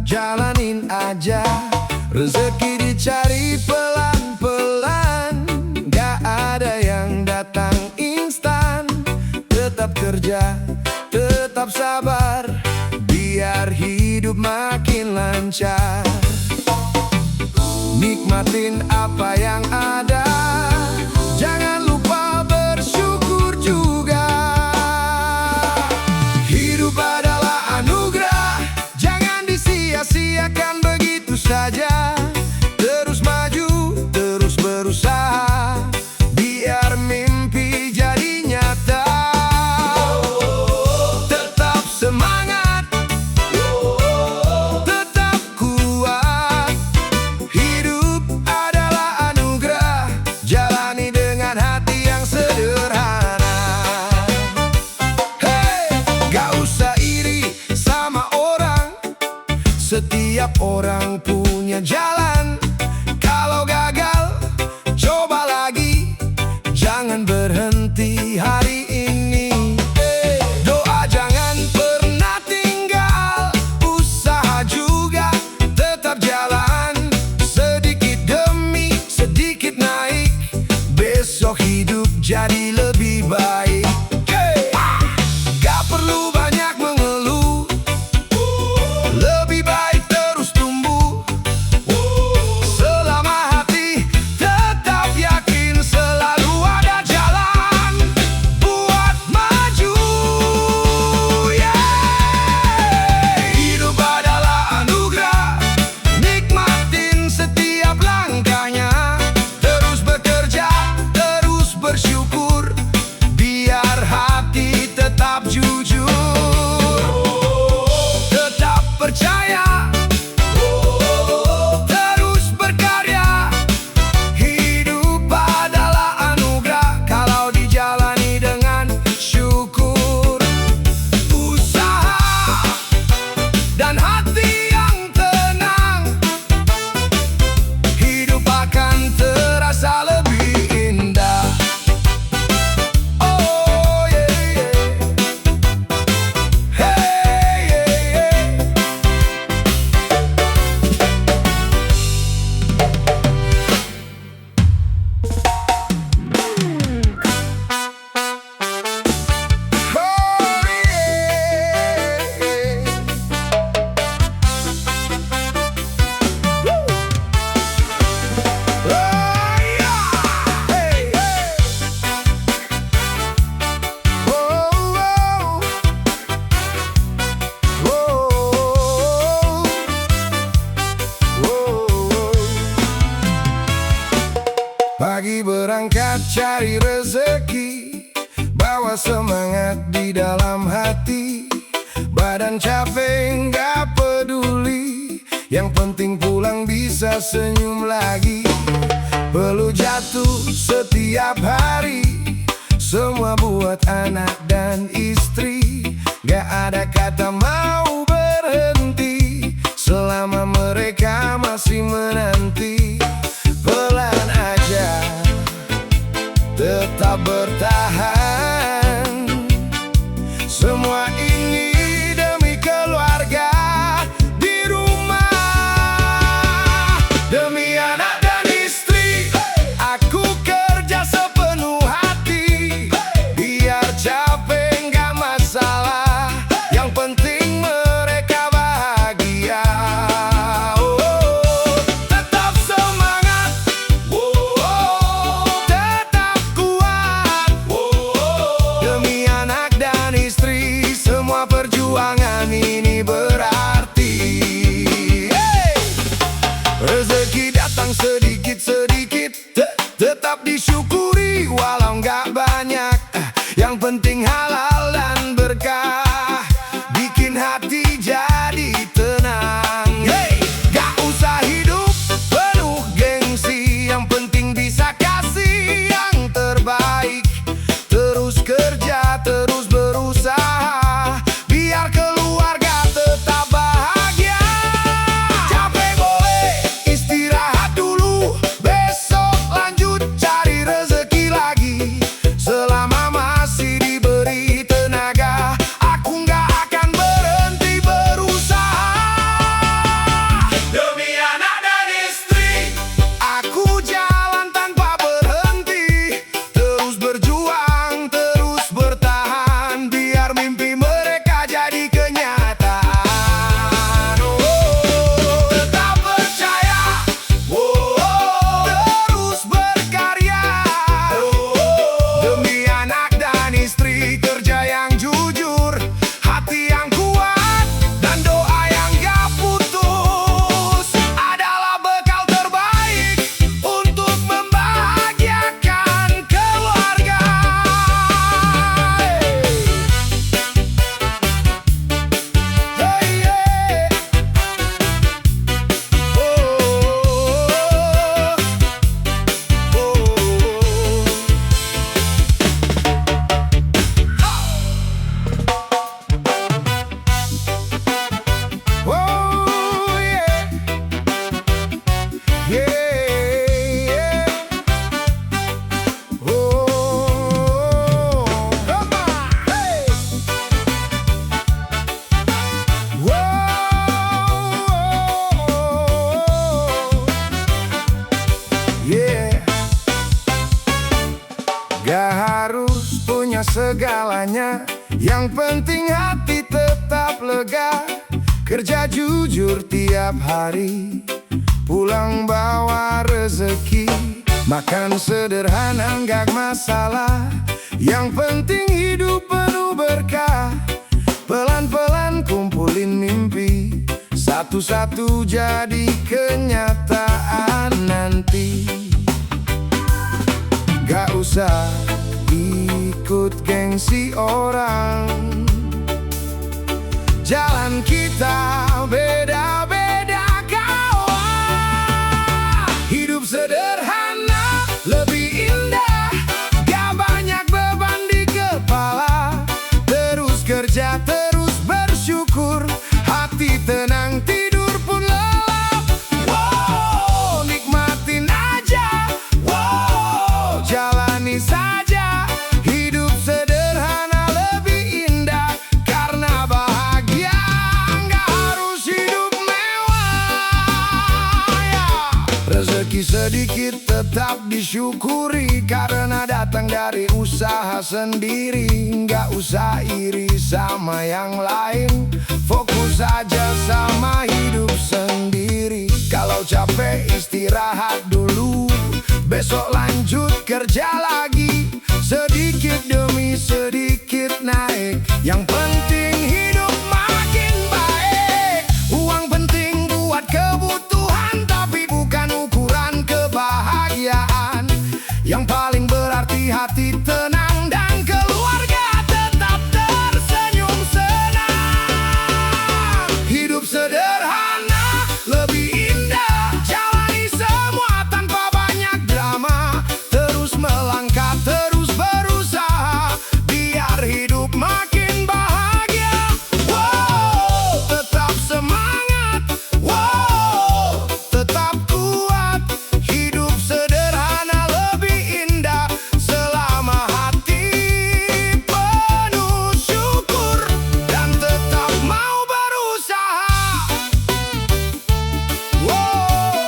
jalanin aja. Rezeki dicari pelan-pelan, gak ada yang datang instan. Tetap kerja, tetap sabar, biar hidup makin lancar. Nikmatin apa yang ada, jangan lupa bersyukur juga. Hidup adalah anugerah, jangan disia-siakan begitu saja. Terus maju, terus berusaha, biar mimpi jadi nyata. Tetap semangat, tetap kuat. Hidup adalah anugerah, jalani dengan hati yang sederhana. Hey, gak usah iri sama orang, setiap orang punya jalan. Kalau gagal, coba lagi, jangan berhenti hari ini. Doa jangan pernah tinggal, usaha juga tetap jalan. Sedikit demi sedikit naik, besok hidup jadi lebih baik. Gak perlu banyak mengeluh, lebih baik terus tumbuh. Selama hati tetap yakin, selalu ada jalan buat maju. Hidup adalah anugerah, nikmatin setiap langkahnya. Terus bekerja, terus bersyukur, biar hati tetap jujur. Tetap percaya, terus berkarya. Hidup adalah anugerah, kalau dijalani dengan syukur. Usaha dan hati yang tenang, hidup akan terasa lebih indah. Oh yeah, yeah. Hey, yeah, yeah. Oh yeah. Oh yeah. Hey, hey. Oh, oh. Pagi berangkat cari rezeki, bawa semangat di dalam hati. Badan capek nggak peduli, yang penting pulang bisa senyum lagi. Perlu jatuh setiap hari, semua buat anak dan istri. Gak ada kata mau berhenti, selama mereka masih menanti. Pelan aja, tetap bertahan. Semua ini demi keluarga di rumah, demi anak dan istri. Aku kerja sepenuh hati, biar capek nggak masalah, yang penting mereka bahagia. Oh, tetap segalanya. Yang penting hati tetap lega. Kerja jujur tiap hari, pulang bawa rezeki. Makan sederhana nggak masalah, yang penting hidup penuh berkah. Pelan-pelan kumpulin mimpi, satu-satu jadi kenyataan nanti. Gak usah ikut gengsi orang, jalan kita beda-beda kawan. Hidup sederhana lebih indah, gak banyak beban di kepala. Terus kerja, terus bersyukur, hati tenang, tidur pun lelap. Wow, nikmatin aja, wow, jalani saja. Hidup sederhana lebih indah, karena bahagia nggak harus hidup mewah ya. Rezeki sedikit tetap disyukuri, karena datang dari usaha sendiri. Nggak usah iri sama yang lain, fokus aja sama hidup sendiri. Kalau capek istirahat dulu, besok lanjut kerja lagi. Sedikit demi sedikit naik, yang penting hidup makin baik. Uang penting buat kebutuhan, tapi bukan ukuran kebahagiaan. Yang paling berarti hati tenang dan keluarga tetap tersenyum senang. Hidup sederhana lebih indah, jalani semua tanpa banyak drama. Terus melangkah, terus berusaha, biar hidup makin bahagia. Wow, tetap semangat, wow, tetap kuat. Hidup sederhana lebih indah, selama hati penuh syukur dan tetap mau berusaha. Wow,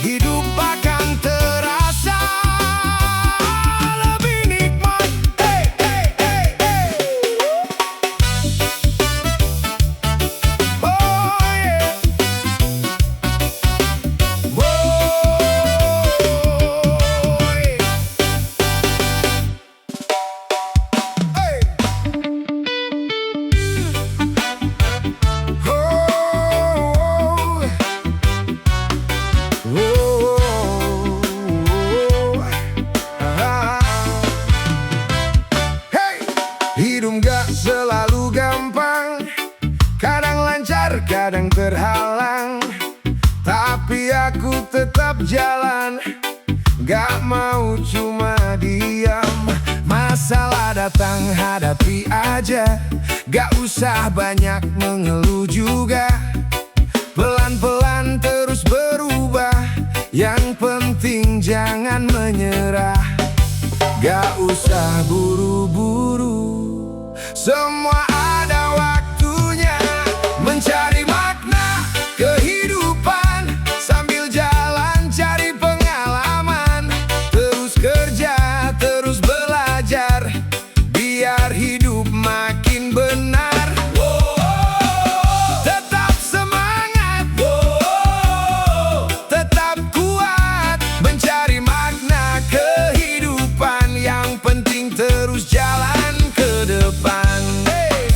hidup akan terasa lebih nikmat. Hey, hey, hey, hey. Oh yeah. Hidup gak selalu gampang, kadang lancar, kadang terhalang. Tapi aku tetap jalan, gak mau cuma diam. Masalah datang, hadapi aja, gak usah banyak mengeluh juga. Pelan-pelan terus berubah, yang penting jangan menyerah. Gak usah buru-buru, semua ada waktunya. Mencari makna kehidupan, sambil jalan cari pengalaman. Terus kerja, terus belajar, biar hidup makin benar. Tetap semangat, tetap kuat, mencari makna kehidupan. Yang penting terus jalan ke depan. Hey.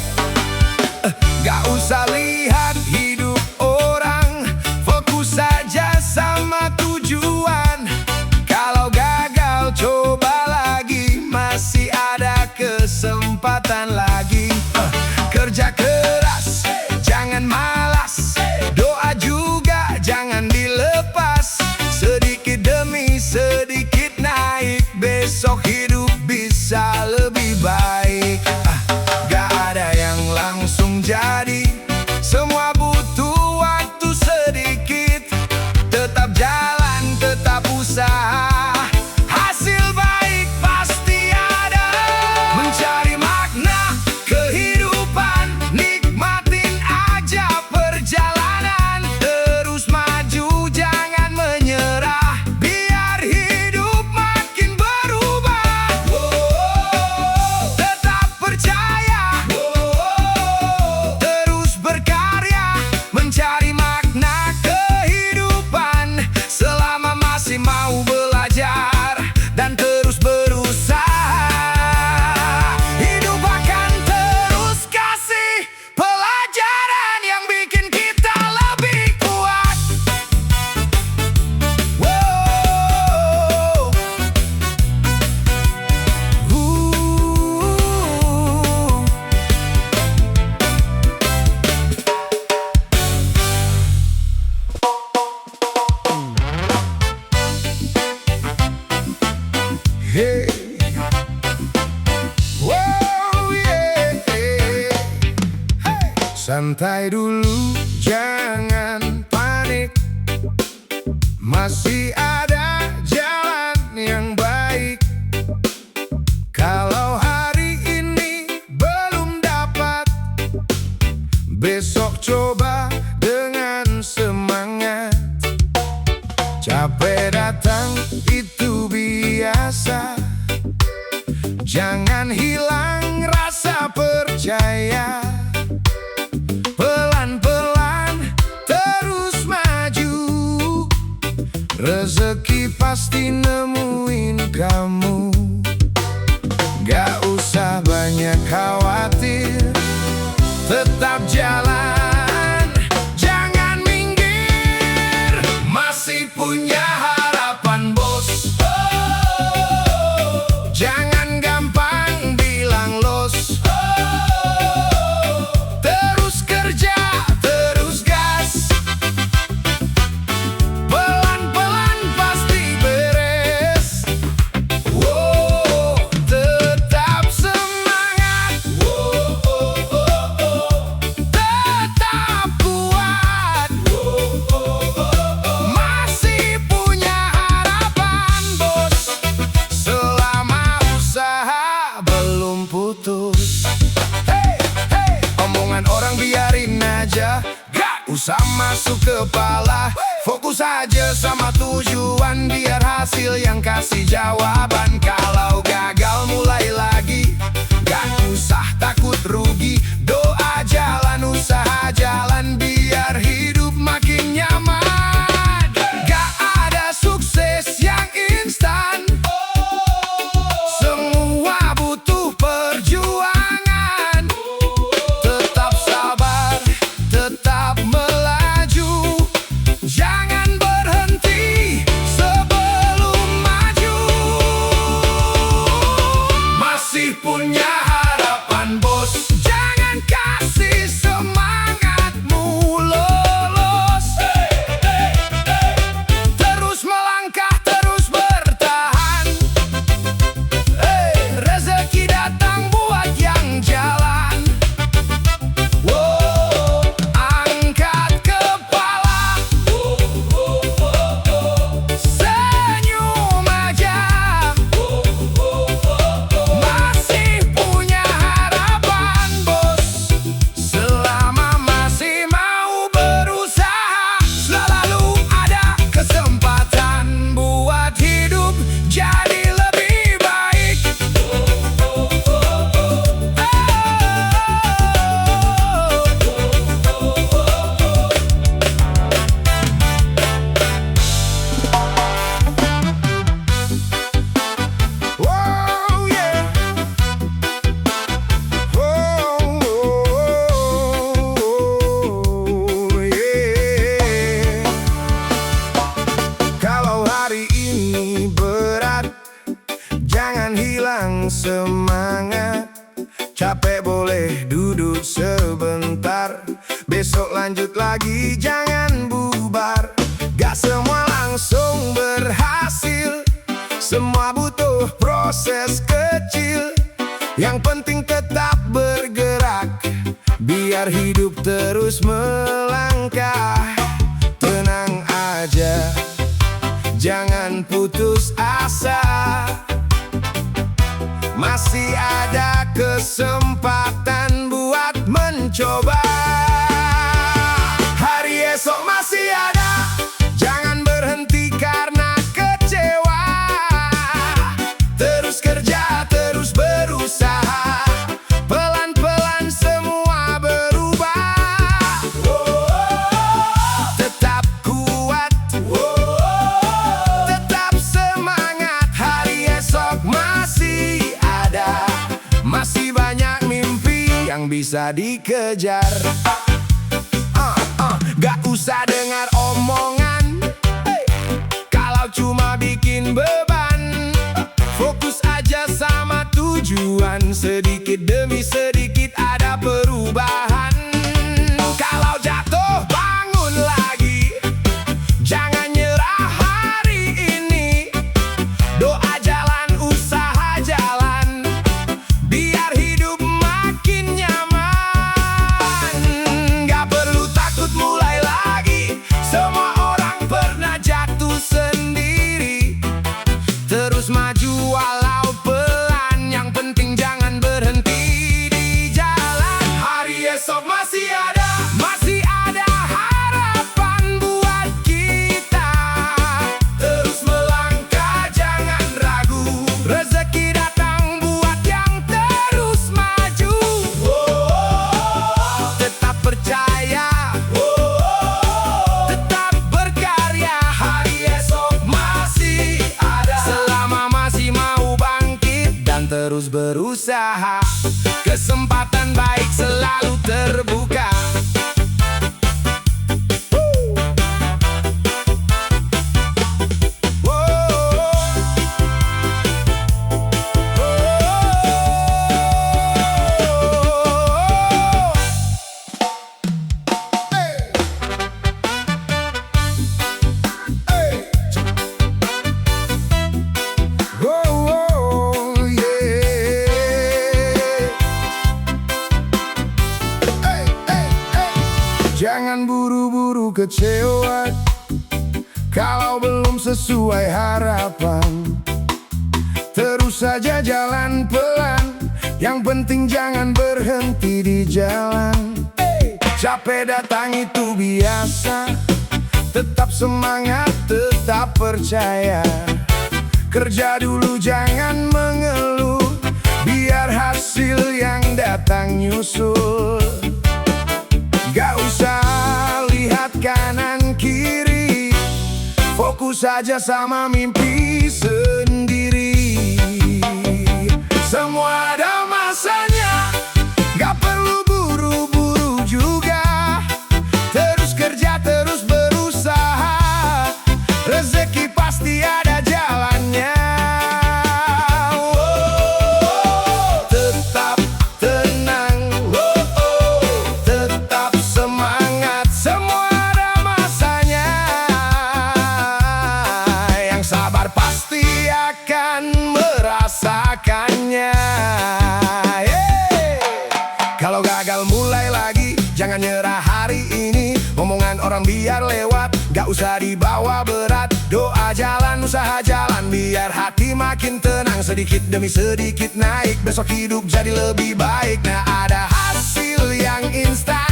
Santai dulu, jangan panik. Masih ada jalan yang baik. Kalau hari ini belum dapat, besok coba dengan semangat. Capek datang itu biasa. Jangan hilang rasa percaya. Pelan-pelan terus maju. Rezeki pasti nemuin kamu. Gak usah banyak khawatir, tetap jalan, jangan minggir. Masih punya harapan bos. Jangan gampang bilang los. Terus kerja, terus gas. Pelan-pelan pasti beres. Tetap semangat. Tetap kuat. Masih punya harapan bos. Selama usaha belum putus. Hey, hey. Omongan orang biarin aja, gak usah masuk kepala. Fokus aja sama tujuan, biar hasil yang kasih jawaban. Kalau gagal mulai lagi, gak usah takut rugi. Doa jalan, usaha jalan, biar hidup makin nyaman. Gak ada sukses yang instan. Semua butuh perjuangan. Tetap sabar, tetap melaju. Jangan berhenti sebelum maju. Masih punya harapan bos. Jangan kasih semangatmu lolos. Terus melangkah, terus bertahan. Rezeki datang buat yang jalan. Angkat kepala, senyum aja. Masih punya harapan bos. Selama masih mau berusaha, selalu ada kesempatan buat hidup jadi lebih baik. Oh yeah. Oh yeah. Kalau hari ini berat, jangan hilang semangat. Capek boleh duduk sebentar. Besok lanjut lagi, jangan bubar. Gak semua langsung berhasil. Semua butuh proses kecil. Yang penting tetap bergerak, biar hidup terus melangkah. Tenang aja, jangan putus asa. Masih ada kesempatan buat mencoba. Hari esok masih ada. Jangan berhenti karena kecewa. Terus kerja, terus berusaha. Pelan-pelan semua berubah. Tetap kuat, tetap semangat. Hari esok masih ada. Masih banyak mimpi yang bisa dikejar. Gak usah dengar omongan, kalau cuma bikin beban. Fokus aja sama tujuan. Sedikit demi sedikit ada perubahan. Kalau jatuh bangun lagi. Jangan nyerah hari ini. Doa jalan, usaha jalan, biar hidup makin nyaman. berusaha, kesempatan baik selalu terbuka. Jangan buru-buru kecewa kalau belum sesuai harapan. Terus saja jalan pelan, yang penting jangan berhenti di jalan. Capek datang itu biasa, tetap semangat, tetap percaya. Kerja dulu jangan mengeluh, biar hasil yang datang nyusul. Gak usah lihat kanan kiri, fokus saja sama mimpi sendiri. Semua ada masanya, gak perlu buru-buru juga. Terus kerja, terus berusaha, rezeki pasti ada jalannya. Tetap tenang, tetap semangat, semua ada masanya. Yang sabar pasti akan merasakannya. Kalau gagal mulai lagi, jangan nyerah hari ini. Omongan orang biar lewat, gak usah dibawa berat. Doa jalan, usaha jalan, biar hati makin tenang. Sedikit demi sedikit naik, besok hidup jadi lebih baik. Nah ada hasil yang instan,